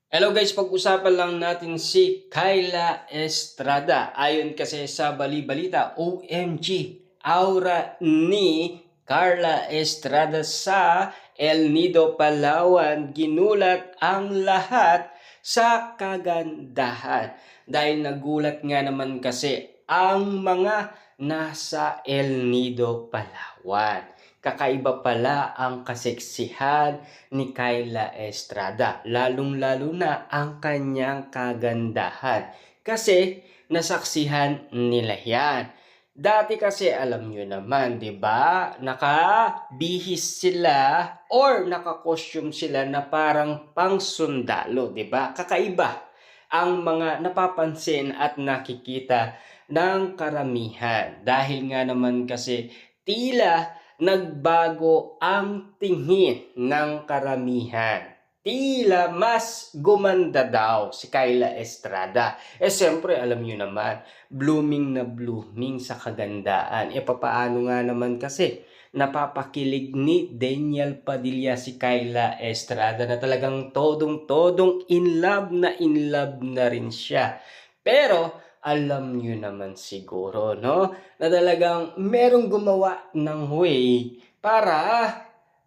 Hello guys, pag-usapan lang natin si Kyla Estrada. Ayon kasi sa bali-balita, OMG, aura ni Carla Estrada sa El Nido, Palawan, ginulat ang lahat sa kagandahan. Dahil nagulat nga naman kasi ang mga nasa El Nido, Palawan. Kakaiba pala ang kaseksihan ni Kyla Estrada, lalong-lalo na ang kanyang kagandahan. Kasi nasaksihan nila yan. Dati kasi alam nyo naman, 'di ba? Nakabihis sila or naka-costume sila na parang pangsundalo, 'di ba? Kakaiba ang mga napapansin at nakikita ng karamihan. Dahil nga naman kasi tila nagbago ang tingin ng karamihan. Tila mas gumanda daw si Kyla Estrada. Siyempre, alam nyo naman, blooming na blooming sa kagandaan. Papaano nga naman kasi napapakilig ni Daniel Padilla si Kyla Estrada na talagang todong-todong in love na rin siya. Pero, alam nyo naman siguro, no? Na talagang merong gumawa ng way para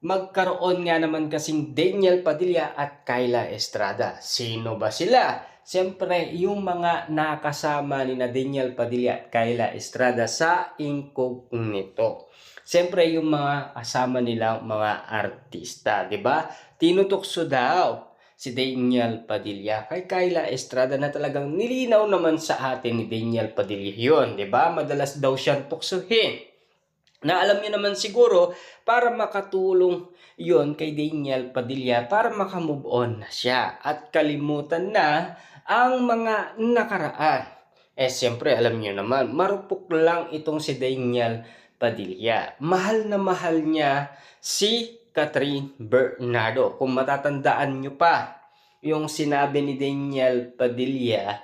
magkaroon nga naman kasing Daniel Padilla at Kyla Estrada. Sino ba sila? Siyempre, yung mga nakasama ni na Daniel Padilla at Kyla Estrada sa Incognito. Siyempre, yung mga kasama nilang mga artista, di ba? Tinutukso daw si Daniel Padilla kay Kyla Estrada na talagang nilinaw naman sa atin ni Daniel Padilla yun, di ba? Madalas daw siyang tuksohin. Na alam niyo naman siguro, para makatulong yon kay Daniel Padilla para makamove on na siya at kalimutan na ang mga nakaraan. Siyempre, alam niyo naman, marupok lang itong si Daniel Padilla. Mahal na mahal niya si Catherine Bernardo. Kung matatandaan niyo pa, yung sinabi ni Daniel Padilla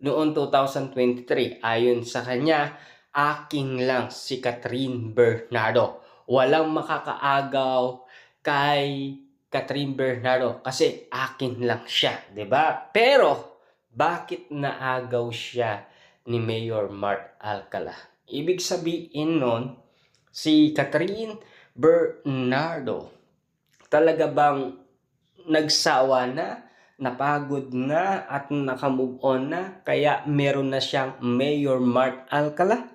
noong 2023, ayon sa kanya, aking lang si Catherine Bernardo. Walang makakaagaw kay Catherine Bernardo kasi akin lang siya, 'di ba? Pero bakit naagaw siya ni Mayor Mart Alcala? Ibig sabihin nun, si Catherine Bernardo talaga bang nagsawa na, napagod na at nakamove on na kaya meron na siyang Mayor Mart Alcala?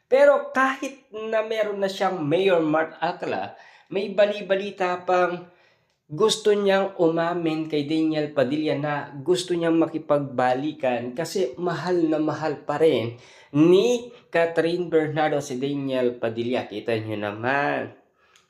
Pero kahit na meron na siyang Mayor Mart Alcala, may bali-balita pang gusto niyang umamin kay Daniel Padilla na gusto niyang makipagbalikan kasi mahal na mahal pa rin ni Catherine Bernardo si Daniel Padilla. Kita niyo naman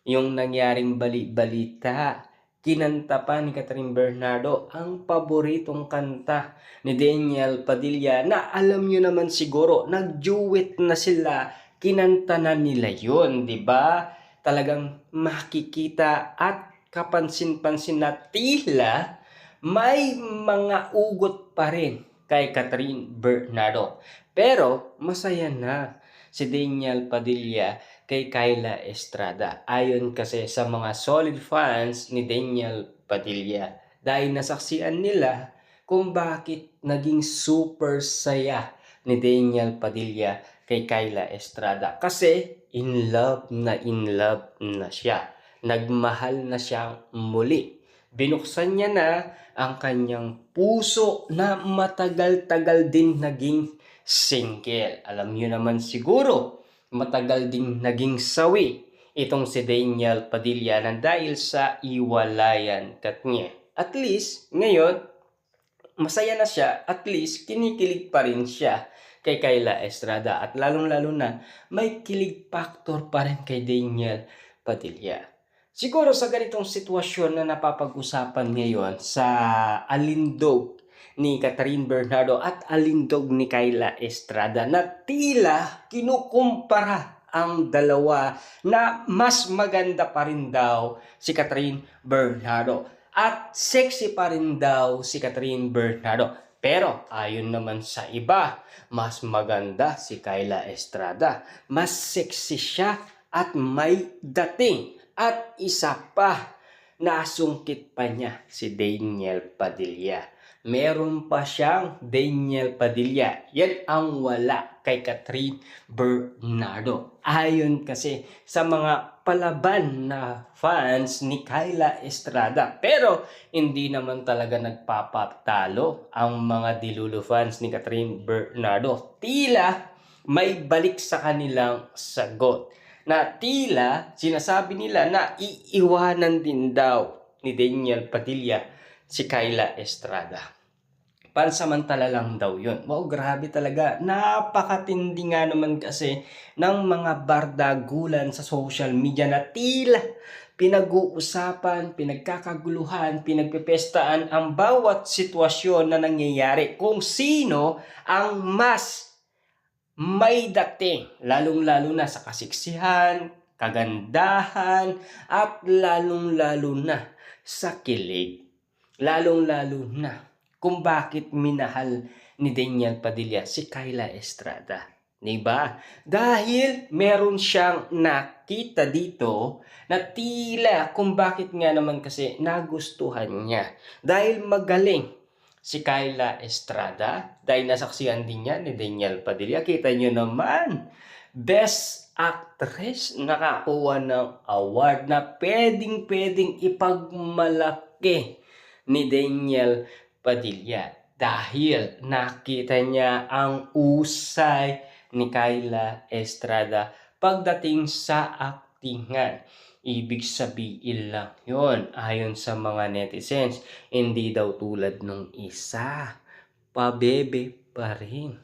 yung nangyaring bali-balita. Kinanta pa ni Catherine Bernardo ang paboritong kanta ni Daniel Padilla na alam nyo naman siguro, nag-duet na sila, kinanta na nila yun, di ba? Talagang makikita at kapansin-pansin na tila may mga ugot pa rin kay Catherine Bernardo. Pero masaya na si Daniel Padilla kay Kyla Estrada. Ayon kasi sa mga solid fans ni Daniel Padilla. Dahil nasaksihan nila kung bakit naging super saya ni Daniel Padilla kay Kyla Estrada. Kasi in love na siya. Nagmahal na siyang muli. Binuksan niya na ang kanyang puso na matagal-tagal din naging single. Alam niyo naman siguro, matagal ding naging sawi itong si Daniel Padilla na dahil sa iwalayan niya. At least, ngayon, masaya na siya, at least kinikilig pa rin siya kay Kyla Estrada at lalong-lalo na may kilig factor pa rin kay Daniel Padilla. Siguro sa ganitong sitwasyon na napapag-usapan ngayon sa alindog ni Catherine Bernardo at alindog ni Kyla Estrada na tila kinukumpara ang dalawa na mas maganda pa rin daw si Catherine Bernardo at sexy pa rin daw si Catherine Bernardo. Pero ayon naman sa iba, mas maganda si Kyla Estrada. Mas sexy siya at may dating. At isa pa, nasungkit pa niya si Daniel Padilla. Meron pa siyang Daniel Padilla. Yan ang wala kay Catherine Bernardo. Ayon kasi sa mga palaban na fans ni Kyla Estrada. Pero hindi naman talaga nagpapatalo ang mga Dilulo fans ni Catherine Bernardo. Tila may balik sa kanilang sagot. Na tila sinasabi nila na iiwanan din daw ni Daniel Padilla si Kyla Estrada. Pansamantala lang daw yun. Wow, grabe talaga. Napakatindi nga naman kasi ng mga bardagulan sa social media na tila pinag-uusapan, pinagkakaguluhan, pinagpipestaan ang bawat sitwasyon na nangyayari. Kung sino ang mas may dating, lalong-lalo na sa kasiksihan, kagandahan, at lalong-lalo na sa kilig. Lalong-lalo na kung bakit minahal ni Daniel Padilla si Kyla Estrada. Diba? Dahil meron siyang nakita dito na tila kung bakit nga naman kasi nagustuhan niya. Dahil magaling si Kyla Estrada, dahil nasaksihan din niya ni Daniel Padilla. Kita nyo naman, Best Actress, nakakuha ng award na pwedeng ipagmalaki ni Daniel Padilla. Dahil nakita niya ang usay ni Kyla Estrada pagdating sa aktingan. Ibig sabihin lang yun, ayon sa mga netizens, hindi daw tulad nung isa, pabebe pa rin.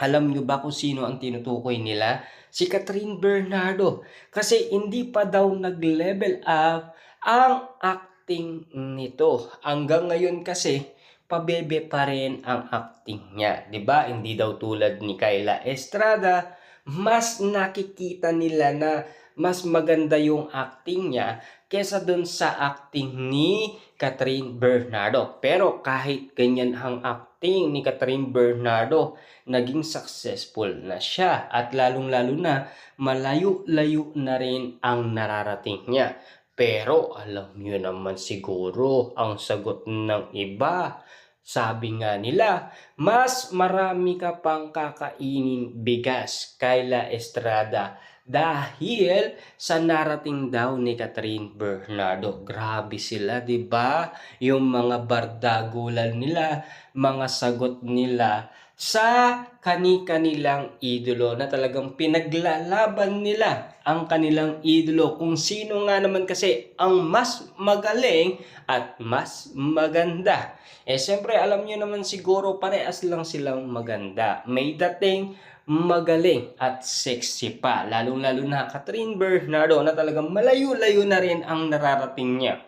Alam nyo ba kung sino ang tinutukoy nila? Si Catherine Bernardo. Kasi hindi pa daw nag-level up ang acting nito. Hanggang ngayon kasi, pabebe pa rin ang acting niya. 'Di ba? Hindi daw tulad ni Kyla Estrada, mas nakikita nila na mas maganda yung acting niya kesa dun sa acting ni Catherine Bernardo. Pero kahit ganyan ang acting ni Catherine Bernardo, naging successful na siya at lalong-lalo na malayo-layo na rin ang nararating niya. Pero alam niyo naman siguro ang sagot ng iba. Sabi nga nila, mas marami ka pang kakainin bigas, Kyla Estrada, dahil sa narating daw ni Catherine Bernardo. Grabe sila, 'di ba? Yung mga bardagulan nila, mga sagot nila sa kani-kanilang idolo na talagang pinaglalaban nila ang kanilang idolo kung sino nga naman kasi ang mas magaling at mas maganda. Siyempre alam niyo naman siguro parehas lang silang maganda. May dating, magaling at sexy pa. Lalong-lalo na Catherine Bernardo na talagang malayo-layo na rin ang nararating niya.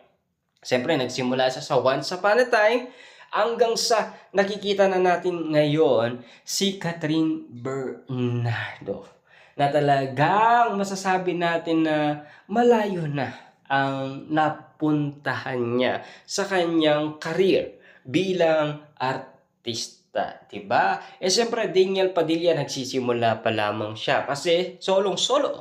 Siyempre nagsimula siya sa Once Upon a Time hanggang sa nakikita na natin ngayon si Catherine Bernardo. Na talagang masasabi natin na malayo na ang napuntahan niya sa kanyang career bilang artista, diba? Siyempre, Daniel Padilla nagsisimula pa lamang siya kasi solong-solo